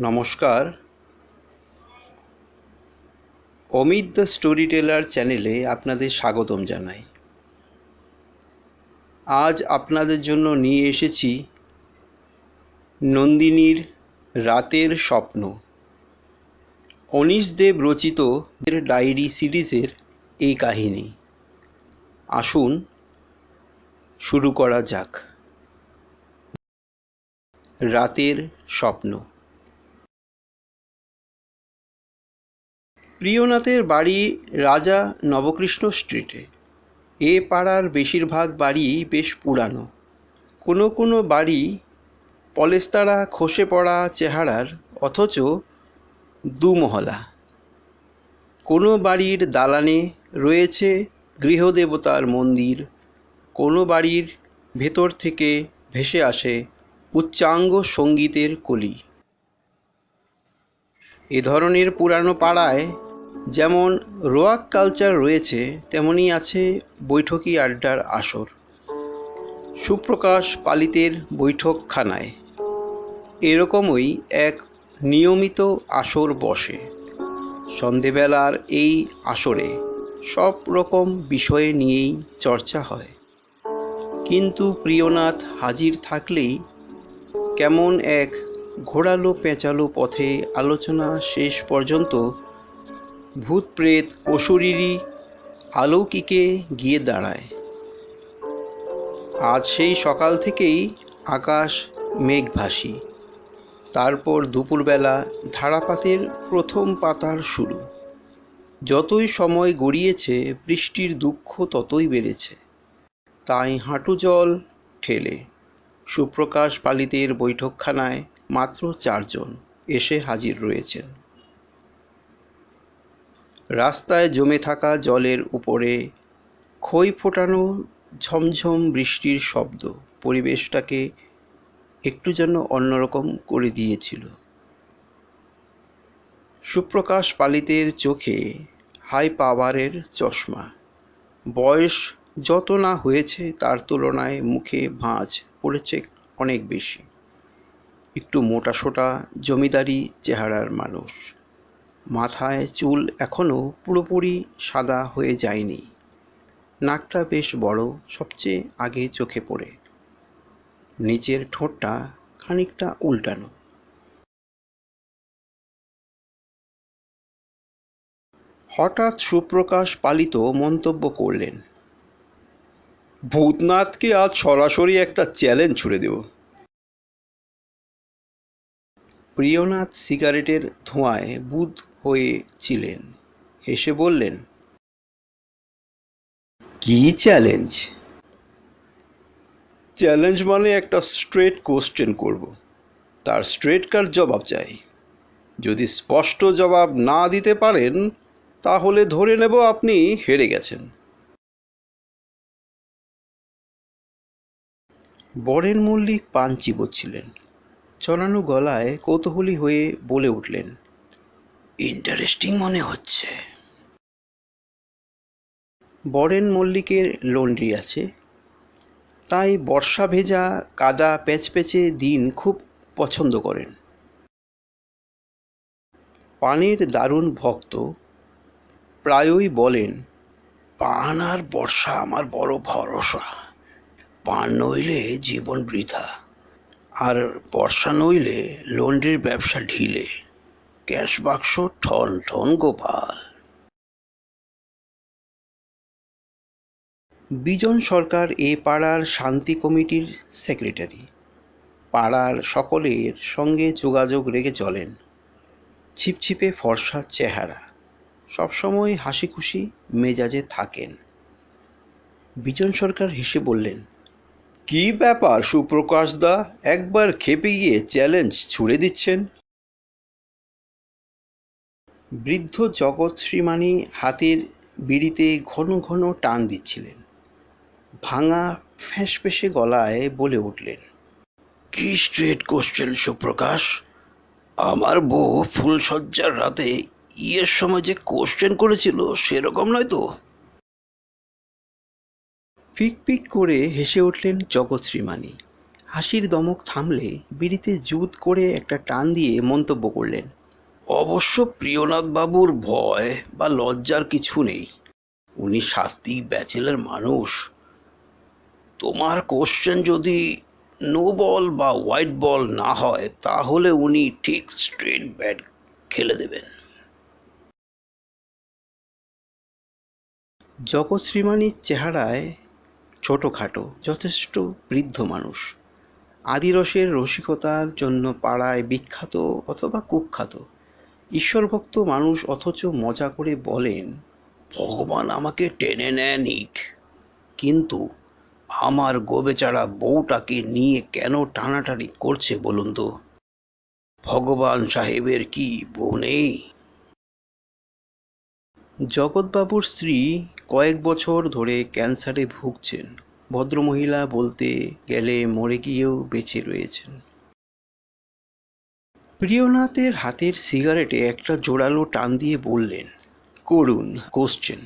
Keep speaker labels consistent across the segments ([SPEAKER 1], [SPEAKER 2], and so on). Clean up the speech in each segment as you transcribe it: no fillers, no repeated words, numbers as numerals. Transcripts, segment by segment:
[SPEAKER 1] নমস্কার, Amit the story teller চ্যানেলে আপনাদের স্বাগতম জানাই। আজ আপনাদের জন্য নিয়ে এসেছি নন্দিনীর রাতের স্বপ্ন, অনীশ দেব রচিত ডায়েরি সিরিজের এই কাহিনী। আসুন শুরু করা যাক। রাতের স্বপ্ন। প্রিয়নাথের বাড়ি রাজা নবকৃষ্ণ স্ট্রিটে। এ পাড়ার বেশিরভাগ বাড়ি বেশ পুরানো। কোনো কোনো বাড়ি পলেস্তারা খসে পড়া চেহারার, অথচ দুমহলা। কোনো বাড়ির দালানে রয়েছে গৃহদেবতার মন্দির, কোনো বাড়ির ভেতর থেকে ভেসে আসে উচ্চাঙ্গ সঙ্গীতের কলি। এ ধরনের পুরানো পাড়ায় যেমন রোয়াক কালচার রয়েছে, তেমনি আছে বৈঠকি আড্ডার আসর। সুপ্রকাশ পালিতের বৈঠকখানায় এরকমই এক নিয়মিত আসর বসে। সন্ধেবেলার এই আসরে সব রকম বিষয় নিয়েই চর্চা হয়, কিন্তু প্রিয়নাথ হাজির থাকলেই কেমন এক ঘোরালো পেঁচালো পথে আলোচনা শেষ পর্যন্ত ভূত প্রেত অশরীরী অলৌকিকে গিয়ে দাঁড়ায়। আজ সেই সকাল থেকেই আকাশ মেঘভাসী। তারপর দুপুরবেলা ধারাপাতের প্রথম পাতার শুরু। যতই সময় গড়িয়েছে বৃষ্টির দুঃখ ততই বেড়েছে। তাই হাঁটু জল ঠেলে সুপ্রকাশ পালিতের বৈঠকখানায় মাত্র 4 জন এসে হাজির রয়েছেন। রাস্তায় জমে থাকা জলের উপরে খই ফোটানো ঝমঝম বৃষ্টির শব্দ পরিবেশটাকে একটু যেন অন্যরকম করে দিয়েছিল। সুপ্রকাশ পালিতের চোখে হাই পাওয়ারের চশমা। বয়স যত না হয়েছে তার তুলনায় মুখে ভাঁজ পড়েছে অনেক বেশি। একটু মোটাসোটা জমিদারি চেহারার মানুষ। মাথায় চুল এখনও পুরোপুরি সাদা হয়ে যায়নি। নাকটা বেশ বড়, সবচেয়ে আগে চোখে পড়ে। নিচের ঠোঁটটা খানিকটা উল্টানো। হঠাৎ সুপ্রকাশ পালিত মন্তব্য করলেন, ভূতনাথকে আজ সরাসরি একটা চ্যালেঞ্জ ছুড়ে দেব। প্রিয়নাথ সিগারেটের ধোঁয়ায় বুঁদ হয়েছিলেন। হেসে বললেন, কি চ্যালেঞ্জ? চ্যালেঞ্জ মানে একটা স্ট্রেট কোশ্চেন করব, তার স্ট্রেট কাট জবাব চাই। যদি স্পষ্ট জবাব না দিতে পারেন তাহলে ধরে নেব আপনি হেরে গেছেন। বরেন মল্লিক পান চিবোচ্ছিলেন। চড়ানো গলায় কৌতূহলী হয়ে বলে উঠলেন, ইন্টারেস্টিং মনে হচ্ছে। বরেন মল্লিকের লন্ড্রি আছে, তাই বর্ষা ভেজা কাদা প্যাচপ্যাচে দিন খুব পছন্দ করেন। পানের দারুণ ভক্ত। প্রায়ই বলেন, পান আর বর্ষা আমার বড় ভরসা। পান নইলে জীবন বৃথা, আর বর্ষা নইলে লন্ড্রির ব্যবসা ঢিলে। ক্যাশ বাক্স ঠন ঠন গোপাল। বিজন সরকার এ পাড়ার শান্তি কমিটির সেক্রেটারি। পাড়ার সকলের সঙ্গে যোগাযোগ রেখে চলেন। ছিপছিপে ফর্সা চেহারা, সবসময় হাসি খুশি মেজাজে থাকেন। বিজন সরকার হেসে বললেন, কি ব্যাপার সুপ্রকাশ দা, একবার খেপে গিয়ে চ্যালেঞ্জ ছুড়ে দিচ্ছেন? বৃদ্ধ জগৎ শ্রীমানী হাতের বিড়িতে ঘন ঘন টান দিচ্ছিলেন। ভাঙা ফ্যাঁসফেঁসে গলায় বলে উঠলেন, কি স্ট্রেট কোশ্চেন সুপ্রকাশ? আমার বউ ফুলসজ্জার রাতে ইয়ের সময় যে কোশ্চেন করেছিল সেরকম নয় তো? পিক পিক করে হেসে উঠলেন জগৎ শ্রীমানী। হাসির দমক থামলে বিড়িতে জুত করে একটা টান দিয়ে মন্তব্য করলেন, অবশ্য প্রিয়নাথ বাবুর ভয় বা লজ্জার কিছু নেই। উনি শাস্তিক ব্যাচেলার মানুষ। তোমার কোশ্চেন যদি নো বল বা হোয়াইট বল না হয় তাহলে উনি ঠিক স্ট্রেট ব্যাট খেলে দেবেন। জগৎ শ্রীমানির চেহারায় ছোটোখাটো যথেষ্ট বৃদ্ধ মানুষ, আদিরসের রসিকতার জন্য পাড়ায় বিখ্যাত অথবা কুখ্যাত, ঈশ্বরভক্ত মানুষ, অথচ মজা করে বলেন, ভগবান আমাকে টেনে নেনিক, কিন্তু আমার গোবেচারা বউটাকে নিয়ে কেন টানাটানি করছে বলুন তো? ভগবান সাহেবের কি বউ নেই? জগৎবাবুর স্ত্রী কয়েক বছর ধরে ক্যান্সারে ভুগছেন। ভদ্রমহিলা বলতে গেলে মরে গিয়েও বেঁচে রয়েছেন। প্রিয়নাথের হাতের সিগারেটে একটা জোরালো টান দিয়ে বললেন, করুন কোশ্চেন।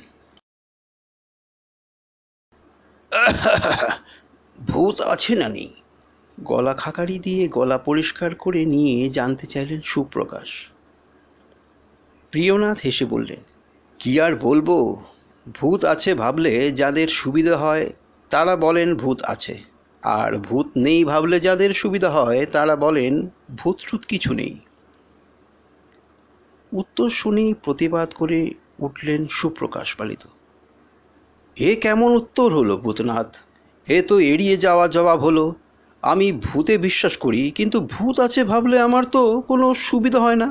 [SPEAKER 1] ভূত আছে না নেই? গলা খাকারি দিয়ে গলা পরিষ্কার করে নিয়ে জানতে চাইলেন সুপ্রকাশ। প্রিয়নাথ হেসে বললেন, কি আর বলবো, ভূত আছে ভাবলে যাদের সুবিধা হয় তারা বলেন ভূত আছে, আর ভূত নেই ভাবলে যাদের সুবিধা হয় তারা বলেন ভূত টুত কিছু নেই। উত্তর শুনেই প্রতিবাদ করে উঠলেন সুপ্রকাশ পালিত, এ কেমন উত্তর হলো ভূতনাথ? এ তো এড়িয়ে যাওয়া জবাব হলো। আমি ভূতে বিশ্বাস করি, কিন্তু ভূত আছে ভাবলে আমার তো কোনো সুবিধা হয় না।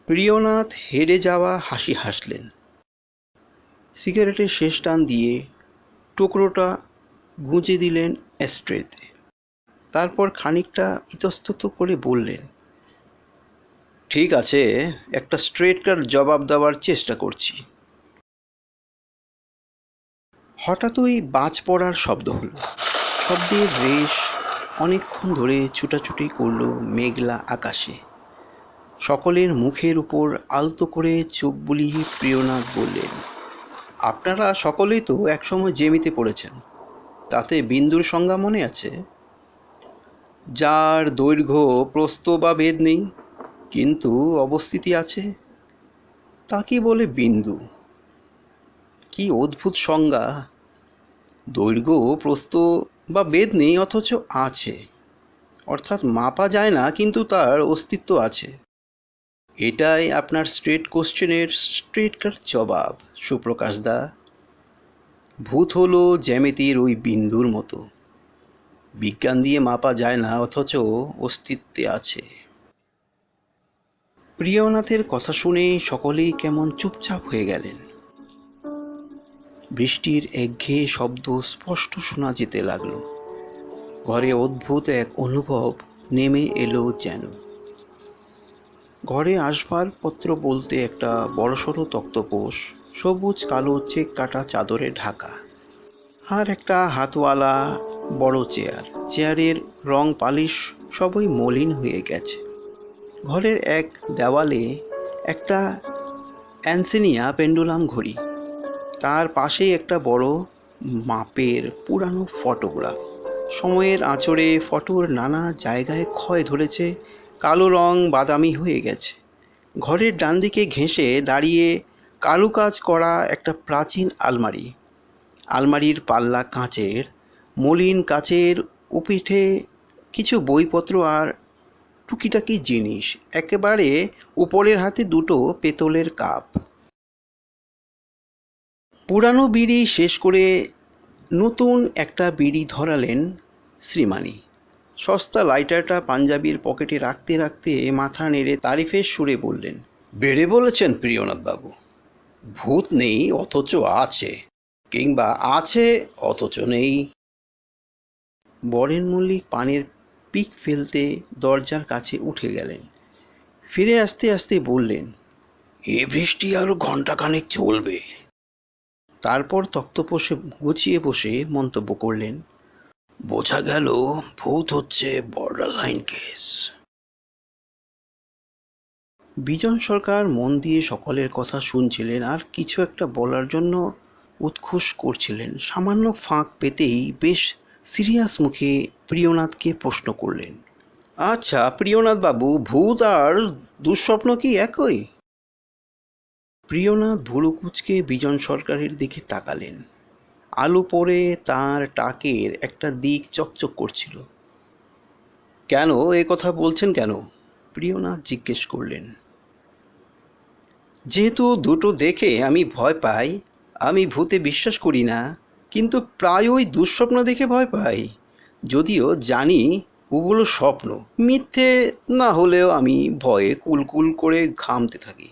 [SPEAKER 1] প্রিয়নাথ হেরে যাওয়া হাসি হাসলেন। সিগারেটের শেষ টান দিয়ে টুকরোটা গুঁজে দিলেন অ্যাশট্রেতে। তারপর খানিকটা ইতস্তত করে বললেন, ঠিক আছে, একটা স্ট্রেট কাট জবাব দেওয়ার চেষ্টা করছি। হঠাৎই বাজ পড়ার শব্দ হলো। শব্দের রেশ অনেকক্ষণ ধরে ছুটাছুটি করল মেঘলা আকাশে। সকলের মুখের উপর আলতো করে চোখ বুলিয়ে প্রিয়নাথ বললেন, আপনারা সকলেই তো একসময় জেমিতে পড়েছেন, তাতে বিন্দুর সংজ্ঞা মনে আছে? যার দৈর্ঘ্য প্রস্থ বা ভেদ নেই, কিন্তু অবস্থিতি আছে, তাকে বলে বিন্দু। কি অদ্ভুত সংজ্ঞা! দৈর্ঘ্য প্রস্থ বা ভেদ নেই, অথচ আছে, অর্থাৎ মাপা যায় না কিন্তু তার অস্তিত্ব আছে। এটাই আপনার স্ট্রেট কোশ্চেনের স্ট্রেট কাট জবাব, সুপ্রকাশ দা। ভূত হলো জ্যামিতির ওই বিন্দুর মতো, বিজ্ঞান দিয়ে মাপা যায় না, অথচ অস্তিত্বে আছে। প্রিয়নাথের কথা শুনে সকলেই কেমন চুপচাপ হয়ে গেলেন। বৃষ্টির একঘেয়ে শব্দ স্পষ্ট শোনা যেতে লাগল। ঘরে অদ্ভুত এক অনুভব নেমে এলো যেন। ঘরে আসবাবপত্র বলতে একটা বড়সড় তক্তপোষ, সবুজ কালো চেক কাটা চাদরে ঢাকা, আর একটা হাতওয়ালা বড় চেয়ার। চেয়ারের রং পালিশ সবই মলিন হয়ে গেছে। ঘরের এক দেওয়ালে একটা অ্যান্সেনিয়া পেন্ডুলাম ঘড়ি, তার পাশেই একটা বড় মাপের পুরানো ফটোগ্রাফ। সময়ের আঁচড়ে ফটোর নানা জায়গায় ক্ষয় ধরেছে, কালো রং বাদামি হয়ে গেছে। ঘরের ডান দিকে ঘেঁষে দাঁড়িয়ে কারুকাজ করা একটা প্রাচীন আলমারি। আলমারির পাল্লা কাঁচের, মলিন কাচের উপিঠে কিছু বইপত্র আর টুকিটাকি জিনিস। একেবারে উপরের হাতে দুটো পেতলের কাপ। পুরানো বিড়ি শেষ করে নতুন একটা বিড়ি ধরালেন শ্রীমানি। সস্তা লাইটারটা পাঞ্জাবির পকেটে রাখতে রাখতে মাথা নেড়ে তারিফের সুরে বললেন, বেড়ে বলেছেন প্রিয়নাথবাবু। ভূত নেই অথচ আছে, কিংবা আছে অথচ নেই। বরেন মল্লিক পানের পিক ফেলতে দরজার কাছে উঠে গেলেন। ফিরে আসতে আসতে বললেন, এ বৃষ্টি আরো ঘণ্টাখানেক চলবে। তারপর তক্তপোষে গুছিয়ে বসে মন্তব্য করলেন, বোঝা গেল ভূত হচ্ছে বর্ডার লাইন কেস। বিজন সরকার মন দিয়ে সকলের কথা শুনছিলেন আর কিছু একটা বলার জন্য উৎখুশ করছিলেন। সামান্য ফাঁক পেতেই বেশ সিরিয়াস মুখে প্রিয়নাথকে প্রশ্ন করলেন, আচ্ছা প্রিয়নাথ বাবু, ভূত আর দুঃস্বপ্ন কি একই? প্রিয়নাথ ভুরু কুঁচকে বিজন সরকারের দিকে তাকালেন। আলো পড়ে তার টাকের একটা দিক চকচক করছিল। কেন এ কথা বলছেন কেন? প্রিয়নাথ জিজ্ঞেস করলেন। যেহেতু দুটো দেখে আমি ভয় পাই। আমি ভূতে বিশ্বাস করি না, কিন্তু প্রায়ই দুঃস্বপ্ন দেখে ভয় পাই। যদিও জানি ওগুলো স্বপ্ন, মিথ্যে না হলেও আমি ভয়ে কুলকুল করে ঘামতে থাকি।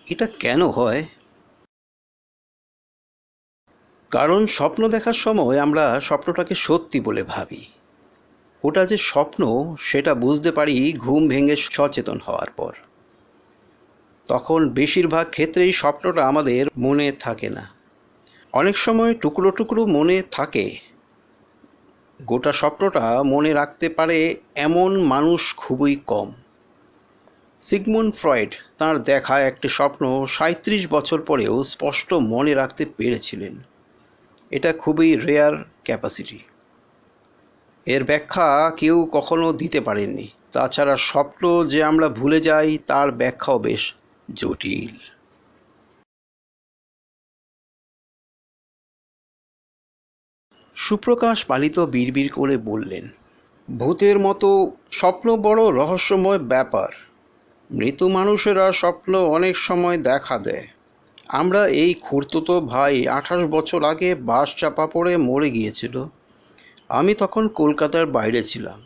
[SPEAKER 1] এটা কেন হয়? কারণ স্বপ্ন দেখার সময় আমরা স্বপ্নটাকে সত্যি বলে ভাবি। ওটা যে স্বপ্ন সেটা বুঝতে পারি ঘুম ভেঙে সচেতন হওয়ার পর। তখন বেশিরভাগ ক্ষেত্রেই স্বপ্নটা আমাদের মনে থাকে না। অনেক সময় টুকরো টুকরো মনে থাকে। গোটা স্বপ্নটা মনে রাখতে পারে এমন মানুষ খুবই কম। সিগমুন্ড ফ্রয়েড তাঁর দেখা একটি স্বপ্ন ৩৭ বছর পরেও স্পষ্ট মনে রাখতে পেরেছিলেন। এটা খুবই রেয়ার ক্যাপাসিটি। এর ব্যাখ্যা কেউ কখনো দিতে পারেননি। তাছাড়া স্বপ্ন যে আমরা ভুলে যাই তার ব্যাখ্যাও বেশ জটিল। সুপ্রকাশ পালিত বিড়বিড় করে বললেন, ভূতের মতো স্বপ্ন বড় রহস্যময় ব্যাপার। মৃত মানুষেরা স্বপ্ন অনেক সময় দেখা দেয়। আমরা এই খুড়তুতো ভাই ২৮ বছর আগে বাস চাপা পড়ে মরে গিয়েছিল। আমি তখন কলকাতার বাইরে ছিলাম।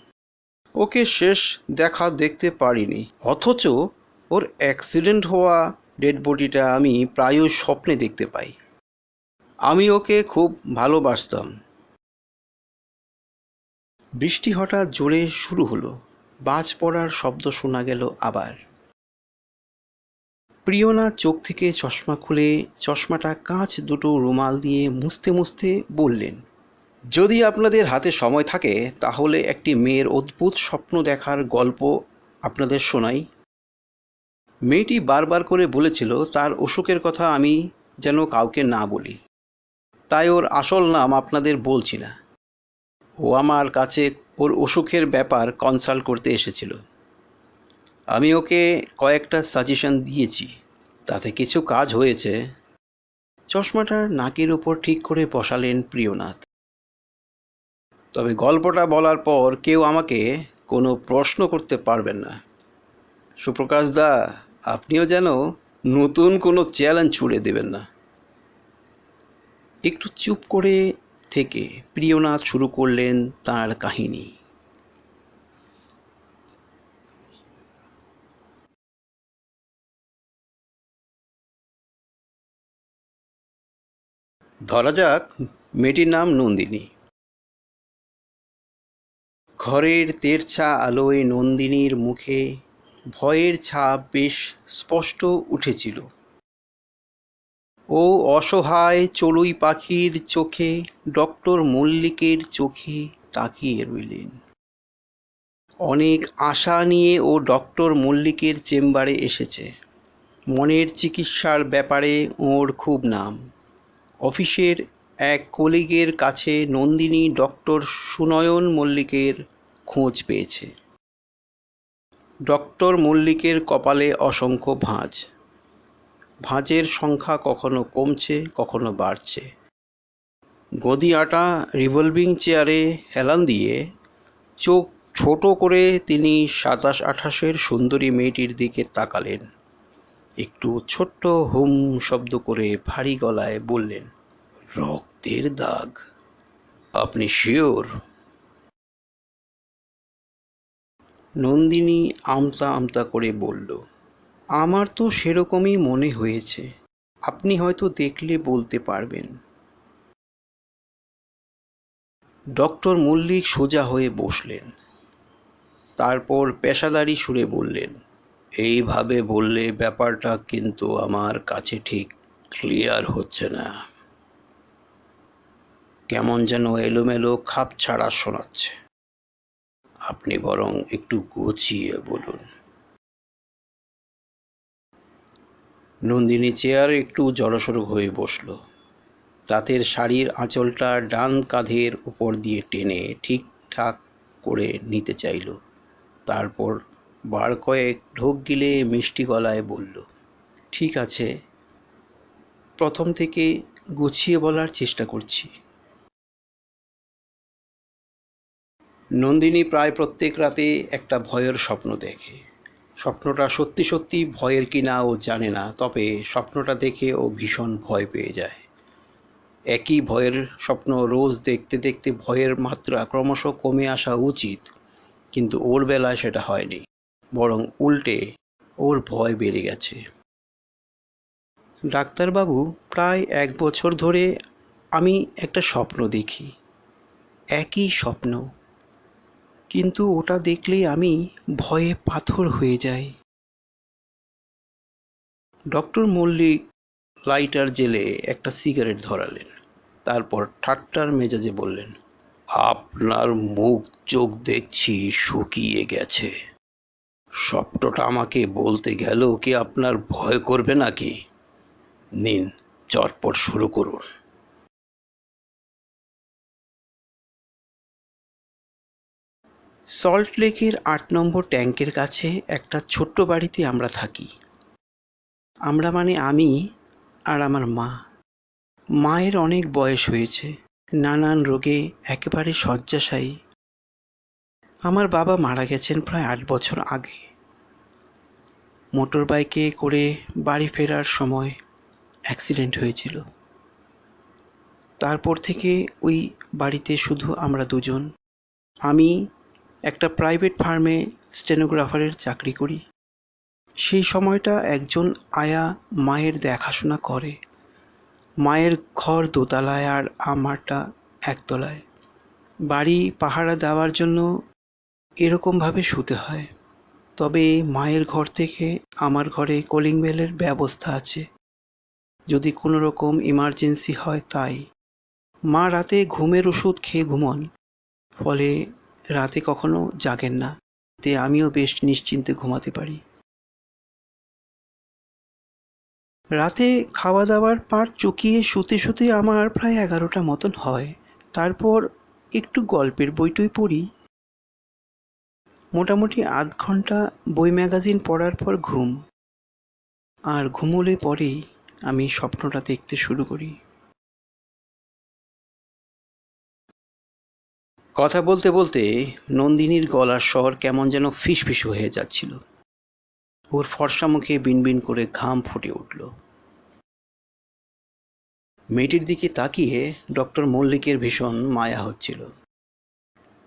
[SPEAKER 1] ওকে শেষ দেখা দেখতে পারিনি, অথচ ওর অ্যাক্সিডেন্ট হওয়া ডেড বডিটা আমি প্রায়ই স্বপ্নে দেখতে পাই। আমি ওকে খুব ভালোবাসতাম। বৃষ্টি হঠাৎ জোরে শুরু হলো। বাজ পড়ার শব্দ শোনা গেল আবার। প্রিয়নাথ চোখ থেকে চশমা খুলে চশমাটা কাঁচ দুটো রুমাল দিয়ে মুছতে মুছতে বললেন, যদি আপনাদের হাতে সময় থাকে তাহলে একটি মেয়ের অদ্ভুত স্বপ্ন দেখার গল্প আপনাদের শোনাই। মেয়েটি বারবার করে বলেছিল তার অসুখের কথা আমি যেন কাউকে না বলি, তাই ওর আসল নাম আপনাদের বলছি না। ও আমার কাছে ওর অসুখের ব্যাপার কনসাল্ট করতে এসেছিল। আমি ওকে কয়েকটা সাজেশন দিয়েছি, তাতে কিছু কাজ হয়েছে। চশমাটা নাকের ওপর ঠিক করে বসালেন প্রিয়নাথ। তবে গল্পটা বলার পর কেউ আমাকে কোনো প্রশ্ন করতে পারবেন না। সুপ্রকাশ দা, আপনিও যেন নতুন কোনো চ্যালেঞ্জ ছুড়ে দেবেন না। একটু চুপ করে থেকে প্রিয়নাথ শুরু করলেন তার কাহিনী। ধরা যাক মেয়েটির নাম নন্দিনী। ঘরের তেরছা আলোয় নন্দিনীর মুখে ভয়ের ছাপ বেশ স্পষ্ট উঠেছিল। ও অসহায় চড়ুই পাখির চোখে ডক্টর মল্লিকের চোখে তাকিয়ে রইলেন। অনেক আশা নিয়ে ও ডক্টর মল্লিকের চেম্বারে এসেছে। মনের চিকিৎসার ব্যাপারে ওর খুব নাম। অফিসের এক কলিগের কাছে নন্দিনী ডক্টর সুনয়ন মল্লিকের খোঁজ পেয়েছে। ডক্টর মল্লিকের কপালে অসংখ্য ভাঁজ। ভাঁজের সংখ্যা কখনো কমছে কখনো বাড়ছে। গদি আটা রিভলভিং চেয়ারে হেলান দিয়ে চোখ ছোট করে তিনি ২৭-২৮-এর সুন্দরী মেয়েটির দিকে তাকালেন। একটু ছোট্ট হুম শব্দ করে ভারী গলায় বললেন, রক্তের দাগ? আপনি শিওর? নন্দিনী আমতা আমতা করে বলল, আমার তো সেরকমই মনে হয়েছে। আপনি হয়তো দেখলে বলতে পারবেন। ডক্টর মল্লিক সোজা হয়ে বসলেন। তারপর পেশাদারি সুরে বললেন, এইভাবে বললে ব্যাপারটা কিন্তু আমার কাছে ঠিক ক্লিয়ার হচ্ছে না। কেমন যেন এলোমেলো খাপছাড়া শোনাচ্ছে। আপনি বরং একটু গুছিয়ে বলুন। নন্দিনী চেয়ারে একটু জড়সড় হয়ে বসল। তাঁতের শাড়ির আঁচলটা ডান কাঁধের উপর দিয়ে টেনে ঠিকঠাক করে নিতে চাইল। তারপর বার কয়েক ঢোক গিলে মিষ্টি গলায় বলল, ঠিক আছে, প্রথম থেকে গুছিয়ে বলার চেষ্টা করছি। নন্দিনী প্রায় প্রত্যেক রাতে একটা ভয়ের স্বপ্ন দেখে। স্বপ্নটা সত্যি সত্যি ভয়ের কিনা ও জানে না, তবে স্বপ্নটা দেখে ও ভীষণ ভয় পেয়ে যায়। একই ভয়ের স্বপ্ন রোজ দেখতে দেখতে ভয়ের মাত্রা ক্রমশ কমে আসা উচিত, কিন্তু ওর বেলায় সেটা হয়নি, বরং উল্টে ওর ভয় বেড়ে গেছে। ডাক্তারবাবু, প্রায় 1 বছর ধরে আমি একটা স্বপ্ন দেখি, একই স্বপ্ন, কিন্তু ওটা দেখলেই আমি ভয়ে পাথর হয়ে যাই। ডক্টর মল্লিক লাইটার জেলে একটা সিগারেট ধরালেন, তারপর ঠাট্টার মেজাজে বললেন, আপনার মুখ চোখ দেখছি শুকিয়ে গেছে। স্বপ্নটা আমাকে বলতে গেল কি আপনার ভয় করবে নাকি? নিন, চটপট শুরু করুন। সল্ট লেকের 8 নম্বর ট্যাঙ্কের কাছে একটা ছোট্ট বাড়িতে আমরা থাকি। আমরা মানে আমি আর আমার মা। মায়ের অনেক বয়স হয়েছে, নানান রোগে একেবারে শয্যাশায়ী। আমার বাবা মারা গেছেন প্রায় 8 বছর আগে। মোটর বাইকে করে বাড়ি ফেরার সময় অ্যাক্সিডেন্ট হয়েছিল। তারপর থেকে ওই বাড়িতে শুধু আমরা দুজন। আমি একটা প্রাইভেট ফার্মে স্টেনোগ্রাফারের চাকরি করি। সেই সময়টা একজন আয়া মায়ের দেখাশোনা করে। মায়ের ঘর দোতলায় আর আমারটা একতলায়। বাড়ি পাহারা দেওয়ার জন্য এরকমভাবে শুতে হয়। তবে মায়ের ঘর থেকে আমার ঘরে কলিং বেলের ব্যবস্থা আছে, যদি কোনো রকম ইমার্জেন্সি হয় তাই। মা রাতে ঘুমের ওষুধ খেয়ে ঘুমন, ফলে রাতে কখনো জাগেন না, তে আমিও বেশ নিশ্চিন্তে ঘুমাতে পারি। রাতে খাওয়া দাওয়ার পাট চুকিয়ে শুতে শুতে আমার প্রায় 11টা মতন হয়। তারপর একটু গল্পের বইটই পড়ি। মোটামুটি আধ ঘন্টা বই ম্যাগাজিন পড়ার পর ঘুম। আর ঘুমোলে পরেই আমি স্বপ্নটা দেখতে শুরু করি। কথা বলতে বলতে নন্দিনীর গলার স্বর কেমন যেন ফিসফিস হয়ে যাচ্ছিল। ওর ফর্সা মুখে বিনবিন করে ঘাম ফুটে উঠল। মেয়েটির দিকে তাকিয়ে ডক্টর মল্লিকের ভীষণ মায়া হচ্ছিল।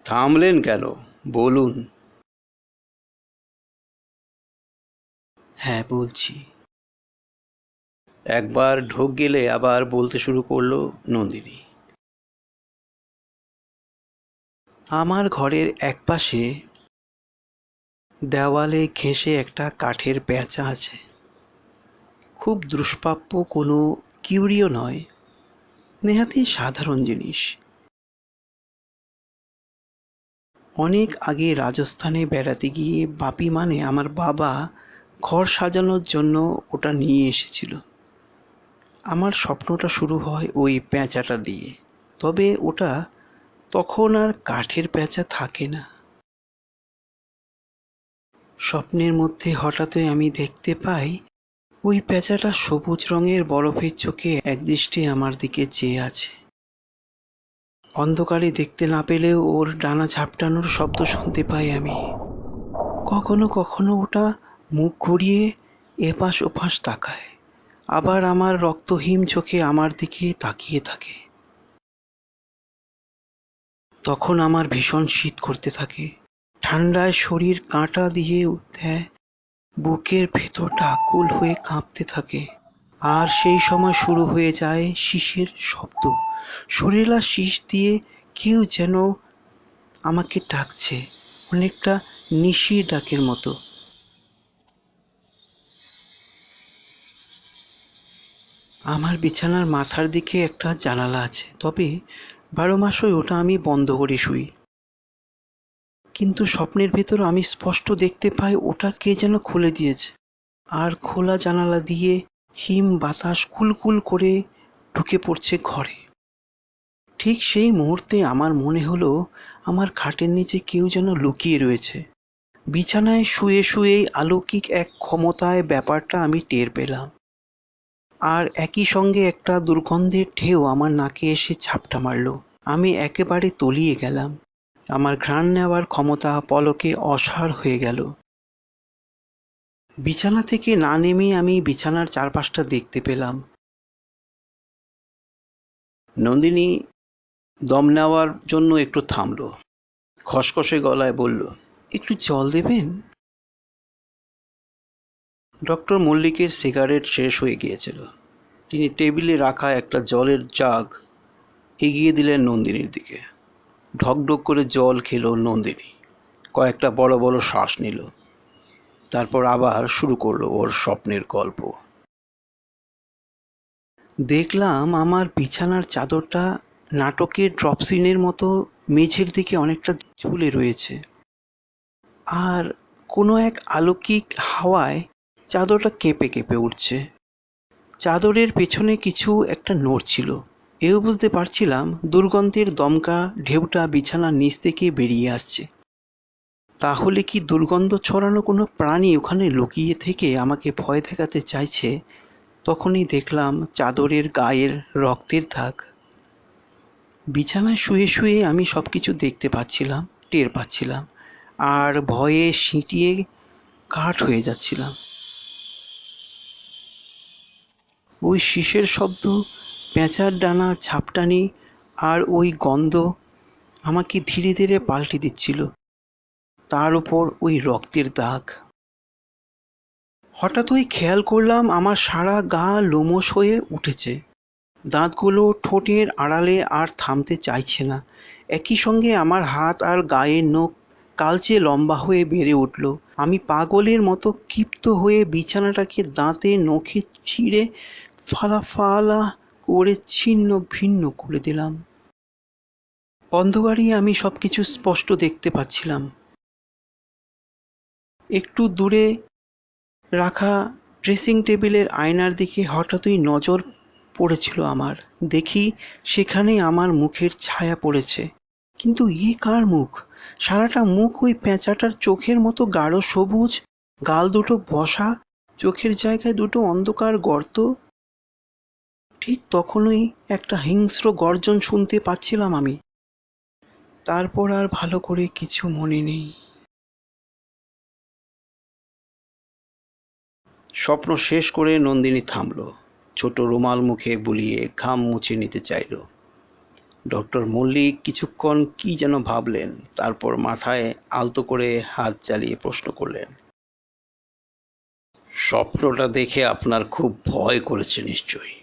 [SPEAKER 1] থামলেন কেন, বলুন। হ্যাঁ, বলছি। একবার ঢোক গেলে আবার বলতে শুরু করলো নন্দিনী। আমার ঘরের একপাশে দেওয়ালে ঘেঁষে একটা কাঠের পেঁচা আছে। খুব দুষ্প্রাপ্য কোনো কিউরিও নয়, নেহাতি সাধারণ জিনিস। অনেক আগে রাজস্থানে বেড়াতে গিয়ে বাপি মানে আমার বাবা ঘর সাজানোর জন্য ওটা নিয়ে এসেছিল। আমার স্বপ্নটা শুরু হয় ওই পেঁচাটা দিয়ে, তবে ওটা তখন আর কাঠের পেঁচা থাকে না। স্বপ্নের মধ্যে হঠাৎই আমি দেখতে পাই ওই পেঁচাটা সবুজ রঙের বরফের চোখে একদৃষ্টে আমার দিকে চেয়ে আছে। অন্ধকারে দেখতে না পেলেও ওর ডানা ঝাপটানোর শব্দ শুনতে পাই আমি। কখনো কখনো ওটা মুখ ঘুরিয়ে এপাশ ওপাশ তাকায়, আবার আমার রক্তহীন চোখে আমার দিকে তাকিয়ে থাকে। তখন আমার ভীষণ শীত করতে থাকে, ঠান্ডায় শরীর কাঁটা দিয়ে দেয়, বুকের ভেতরটা আকুল হয়ে কাঁপতে থাকে। আর সেই সময় শুরু হয়ে যায় শিসের শব্দ। শরীরা শিস দিয়ে কেউ যেন আমাকে ডাকছে, অনেকটা নিশির ডাকের মতো। আমার বিছানার মাথার দিকে একটা জানালা আছে, তবে 12 মাসই ওটা আমি বন্ধ করে শুই। কিন্তু স্বপ্নের ভেতর আমি স্পষ্ট দেখতে পাই ওটা কে যেন খুলে দিয়েছে, আর খোলা জানালা দিয়ে হিম বাতাস কুলকুল করে ঢুকে পড়ছে ঘরে। ঠিক সেই মুহূর্তে আমার মনে হলো আমার খাটের নিচে কেউ যেন লুকিয়ে রয়েছে। বিছানায় শুয়ে শুয়েই অলৌকিক এক ক্ষমতায় ব্যাপারটা আমি টের পেলাম। আর একই সঙ্গে একটা দুর্গন্ধের ঢেউ আমার নাকে এসে ঝাপটা মারল। আমি একেবারে তলিয়ে গেলাম। আমার ঘ্রাণ নেওয়ার ক্ষমতা পলকে অসাড় হয়ে গেল। বিছানা থেকে না নেমে আমি বিছানার চারপাশটা দেখতে পেলাম। নন্দিনী দম নেওয়ার জন্য একটু থামল। খসখসে গলায় বলল, একটু জল দেবেন? ডক্টর মল্লিকের সিগারেট শেষ হয়ে গিয়েছিল। তিনি টেবিলে রাখা একটা জলের জাগ এগিয়ে দিলেন নন্দিনীর দিকে। ঢকঢক করে জল খেল নন্দিনী। কয়েকটা বড় বড় শ্বাস নিল। তারপর আবার শুরু করলো ওর স্বপ্নের গল্প। দেখলাম আমার বিছানার চাদরটা নাটকের ড্রপ সিনের মতো মেঝের দিকে অনেকটা ঝুলে রয়েছে। আর কোনো এক অলৌকিক হাওয়ায় চাদরটা কেঁপে কেঁপে উঠছে। চাদরের পেছনে কিছু একটা নড়ছিল। এও বুঝতে পারছিলাম দুর্গন্ধের দমকা ঢেউটা বিছানার নিচ থেকে বেরিয়ে আসছে। তাহলে কি দুর্গন্ধ ছড়ানো কোনো প্রাণী ওখানে লুকিয়ে থেকে আমাকে ভয় দেখাতে চাইছে? তখনই দেখলাম চাদরের গায়ের রক্তের দাগ। বিছানায় শুয়ে শুয়ে আমি সব কিছু দেখতে পাচ্ছিলাম, টের পাচ্ছিলাম, আর ভয়ে সিঁটিয়ে কাঠ হয়ে যাচ্ছিলাম। ওই শিসের শব্দ, পেঁচার ডানা ঝাপটানি আর ওই গন্ধ আমাকে ধীরে ধীরে পাল্টে দিচ্ছিল। তার উপর ওই রক্তের দাগ। হঠাৎ ওই খেয়াল করলাম আমার সারা গা লোমশ হয়ে উঠেছে। দাঁতগুলো ঠোঁটের আড়ালে আর থামতে চাইছে না। একই সঙ্গে আমার হাত আর গায়ের নখ কালচে লম্বা হয়ে বেড়ে উঠল। আমি পাগলের মতো ক্ষিপ্ত হয়ে বিছানাটাকে দাঁতে নখে ছিঁড়ে ফালা ফালা করে ছিন্ন ভিন্ন করে দিলাম। অন্ধকারে আমি সব কিছু স্পষ্ট দেখতে পাচ্ছিলাম। একটু দূরে রাখা ড্রেসিং টেবিলের আয়নার দিকে হঠাৎই নজর পড়েছিল আমার। দেখি সেখানে আমার মুখের ছায়া পড়েছে। কিন্তু এ কার মুখ? সারাটা মুখ ওই পেঁচাটার চোখের মতো গাঢ় সবুজ, গাল দুটো বসা, চোখের জায়গায় দুটো অন্ধকার গর্ত। ঠিক তখনই একটা হিংস্র গর্জন শুনতে পাচ্ছিলাম আমি। তারপর আর ভালো করে কিছু মনে নেই। স্বপ্ন শেষ করে নন্দিনী থামল। ছোট রুমাল মুখে বুলিয়ে ঘাম মুছে নিতে চাইল। ডক্টর মল্লিক কিছুক্ষণ কি যেন ভাবলেন, তারপর মাথায় আলতো করে হাত চালিয়ে প্রশ্ন করলেন, স্বপ্নটা দেখে আপনার খুব ভয় করেছে নিশ্চয়ই?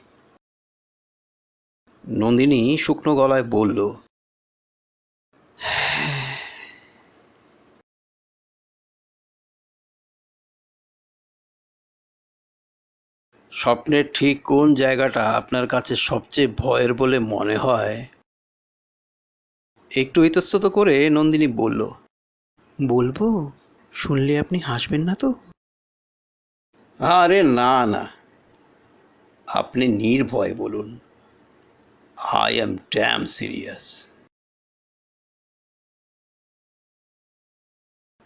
[SPEAKER 1] নন্দিনী শুকনো গলায় বলল, হ্যাঁ। স্বপ্নের ঠিক কোন জায়গাটা আপনার কাছে সবচেয়ে ভয়ের বলে মনে হয়? একটু ইতস্তত করে নন্দিনী বলল, বলবো? শুনলে আপনি হাসবেন না তো? আরে না না, আপনি নির্ভয় বলুন। I am damn serious.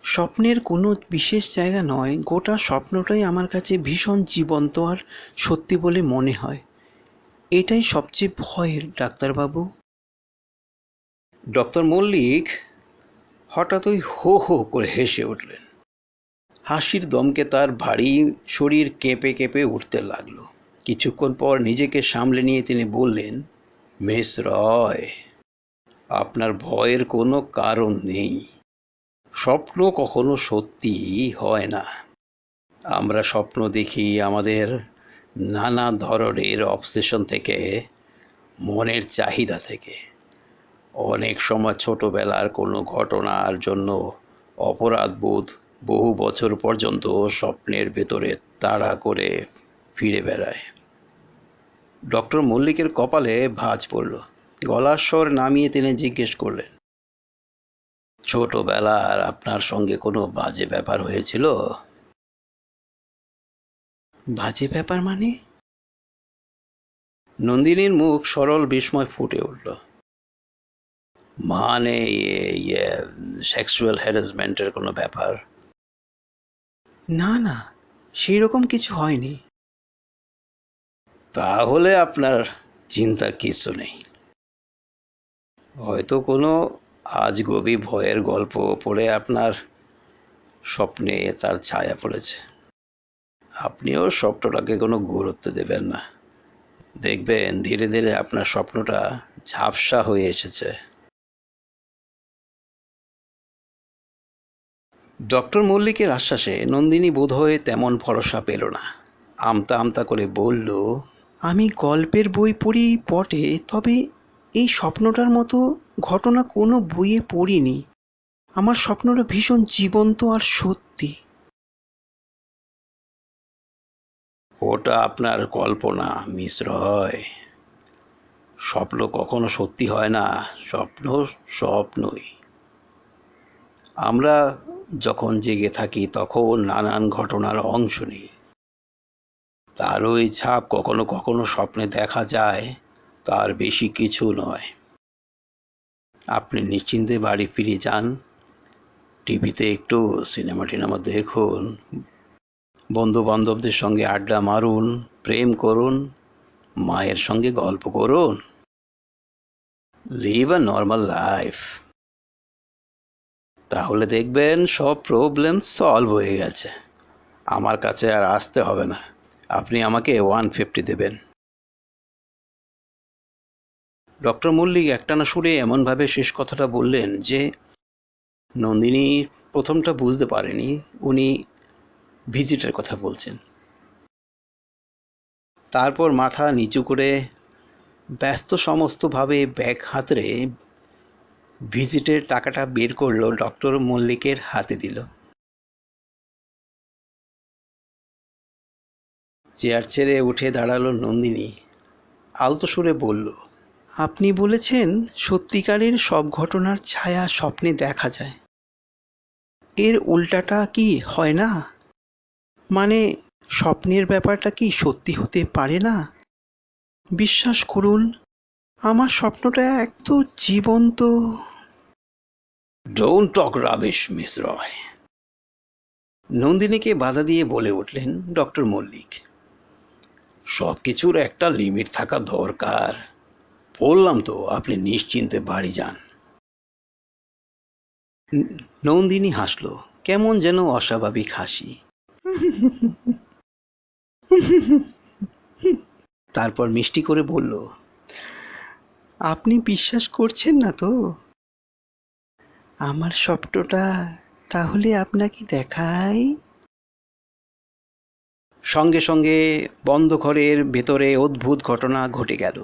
[SPEAKER 1] স্বপ্নের কোনো বিশেষ জায়গা নয়, গোটা স্বপ্নটাই আমার কাছে ভীষণ জীবন্ত আর সত্যি বলে মনে হয়। এটাই সবচেয়ে ভয়ের, ডাক্তারবাবু। ডক্টর মল্লিক হঠাৎই হো হো করে হেসে উঠলেন। হাসির দমকে তার ভারী শরীর কেঁপে কেঁপে উঠতে লাগলো। কিছুক্ষণ পর নিজেকে সামলে নিয়ে তিনি বললেন, মিস রয়, আপনার ভয়ের কোনো কারণ নেই। স্বপ্ন কখনো সত্যি হয় না। আমরা স্বপ্ন দেখি আমাদের নানা ধরনের অবসেশন থেকে, মনের চাহিদা থেকে। অনেক সময় ছোটবেলার কোনো ঘটনার জন্য অপরাধবোধ বহু বছর পর্যন্ত স্বপ্নের ভেতরে তাড়া করে ফিরে বেড়ায়। ডক্টর মল্লিকের কপালে ভাঁজ পড়ল। গলার স্বর নামিয়ে তিনি জিজ্ঞেস করলেন, ছোটবেলার আপনার সঙ্গে কোনো বাজে ব্যাপার হয়েছিল? বাজে ব্যাপার মানে? নন্দিনীর মুখ সরল বিস্ময় ফুটে উঠল। মানে সেক্সুয়াল হ্যারাসমেন্টের কোনো ব্যাপার? না না, সেই রকম কিছু হয়নি। তাহলে আপনার চিন্তার কিছু নেই। হয়তো কোনো আজগুবি ভয়ের গল্প পড়ে আপনার স্বপ্নে তার ছায়া পড়েছে। আপনিও স্বপ্নটাকে কোনো গুরুত্ব দেবেন না। দেখবেন ধীরে ধীরে আপনার স্বপ্নটা ঝাপসা হয়ে এসেছে। ডক্টর মল্লিকের আশ্বাসে নন্দিনী বোধহয় তেমন ভরসা পেল না। আমতা আমতা করে বলল, আমি গল্পের বই পড়ি বটে, তবে এই স্বপ্নটার মতো ঘটনা কোনো বইয়ে পড়িনি। আমার স্বপ্নটা ভীষণ জীবন্ত আর সত্যি। ওটা আপনার কল্পনা মিস রয়। স্বপ্ন কখনো সত্যি হয় না। স্বপ্ন স্বপ্নই। আমরা যখন জেগে থাকি তখন নানান ঘটনার অংশ নিই। তার ওই ছাপ কখনো কখনো স্বপ্নে দেখা যায়, তার বেশি কিছু নয়। আপনি নিশ্চিন্তে বাড়ি ফিরে যান, টিভিতে একটু সিনেমা টিনেমা দেখুন, বন্ধু বান্ধবদের সঙ্গে আড্ডা মারুন, প্রেম করুন, মায়ের সঙ্গে গল্প করুন। Live a normal life. তাহলে দেখবেন সব প্রবলেম সলভ হয়ে গেছে। আমার কাছে আর আসতে হবে না। আপনি আমাকে 150 দেবেন। ডক্টর মল্লিক একটানা সুরে এমনভাবে শেষ কথাটা বললেন যে নন্দিনী প্রথমটা বুঝতে পারেনি উনি ভিজিটের কথা বলছেন। তারপর মাথা নিচু করে ব্যস্ত সমস্তভাবে ব্যাগ হাতড়ে ভিজিটের টাকাটা বের করলো, ডক্টর মল্লিকের হাতে দিল। চেয়ার ছেড়ে উঠে দাঁড়ালো নন্দিনী। আলতো সুরে বলল, আপনি বলেছেন সত্যিকারের সব ঘটনার ছায়া স্বপ্নে দেখা যায়। এর উল্টাটা কি হয় না? মানে স্বপ্নের ব্যাপারটা কি সত্যি হতে পারে না? বিশ্বাস করুন, আমার স্বপ্নটা এত জীবন্ত। ডোন্ট টক রাবিশ মিস রয়। নন্দিনীকে বাধা দিয়ে বলে উঠলেন ডক্টর মল্লিক। সব কিছুর একটা লিমিট থাকা দরকার। বললাম তো, আপনি নিশ্চিন্তে বাড়ি যান। নন্দিনী হাসল, কেমন যেন অস্বাভাবিক হাসি। তারপর মিষ্টি করে বলল, আপনি বিশ্বাস করছেন না তো? আমার স্বপ্নটা তাহলে আপনাকে দেখাই। সঙ্গে সঙ্গে বন্ধ ঘরের ভেতরে অদ্ভুত ঘটনা ঘটে গেল।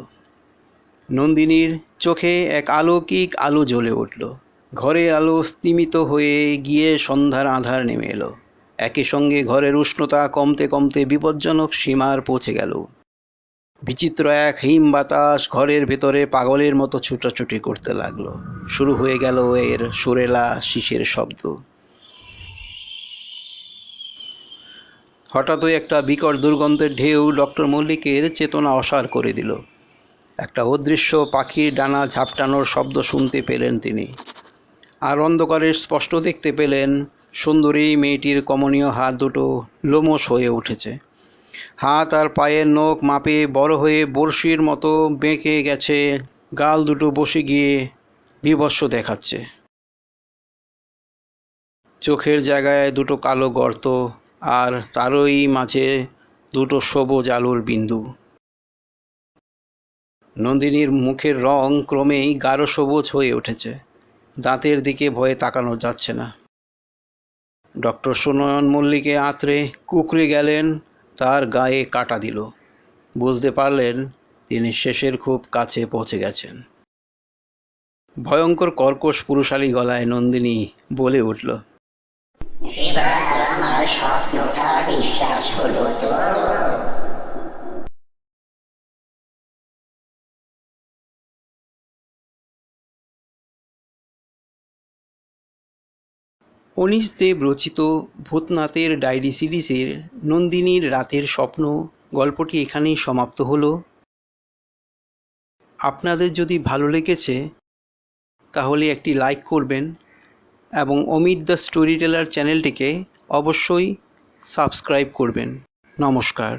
[SPEAKER 1] নন্দিনীর চোখে এক অলৌকিক আলো জ্বলে উঠল। ঘরের আলো স্তিমিত হয়ে গিয়ে সন্ধ্যার আঁধার নেমে এলো। একই সঙ্গে ঘরের উষ্ণতা কমতে কমতে বিপজ্জনক সীমার পৌঁছে গেল। বিচিত্র এক হিম বাতাস ঘরের ভেতরে পাগলের মতো ছুটাছুটি করতে লাগলো। শুরু হয়ে গেল এর সুরেলা শিসের শব্দ। হঠাৎই একটা বিকট দুর্গন্ধের ঢেউ ডক্টর মল্লিকের চেতনা অসাড় করে দিল। একটা অদৃশ্য পাখির ডানা ঝাপটানোর শব্দ শুনতে পেলেন তিনি। আর অন্ধকারে স্পষ্ট দেখতে পেলেন সুন্দরী মেয়েটির কমনীয় হাত দুটো লোমশ হয়ে উঠেছে। হাত আর পায়ের নখ মাপে বড় হয়ে বড়শির মতো বেঁকে গেছে। গাল দুটো বসে গিয়ে বীভৎস দেখাচ্ছে। চোখের জায়গায় দুটো কালো গর্ত, আর তারই মাঝে দুটো সবুজ আলোর বিন্দু। নন্দিনীর মুখের রং ক্রমেই গাঢ় সবুজ হয়ে উঠেছে। দাঁতের দিকে ভয়ে তাকানো যাচ্ছে না। ডক্টর সুনয়ন মল্লিকে আঁতড়ে কুঁকড়ে গেলেন, তার গায়ে কাটা দিল। বুঝতে পারলেন তিনি শেষের খুব কাছে পৌঁছে গেছেন। ভয়ঙ্কর কর্কশ পুরুষালী গলায় নন্দিনী বলে উঠল,
[SPEAKER 2] এবার আমার স্বপ্নটা বিশ্বাস হলো তো?
[SPEAKER 1] অনীশ দেব রচিত ভূতনাথের ডায়েরি সিরিজের নন্দিনীর রাতের স্বপ্ন গল্পটি এখানেই সমাপ্ত হলো। আপনাদের যদি ভালো লেগেছে তাহলে একটি লাইক করবেন এবং অমিত দ্য স্টোরি টেলার চ্যানেলটিকে অবশ্যই সাবস্ক্রাইব করবেন। নমস্কার।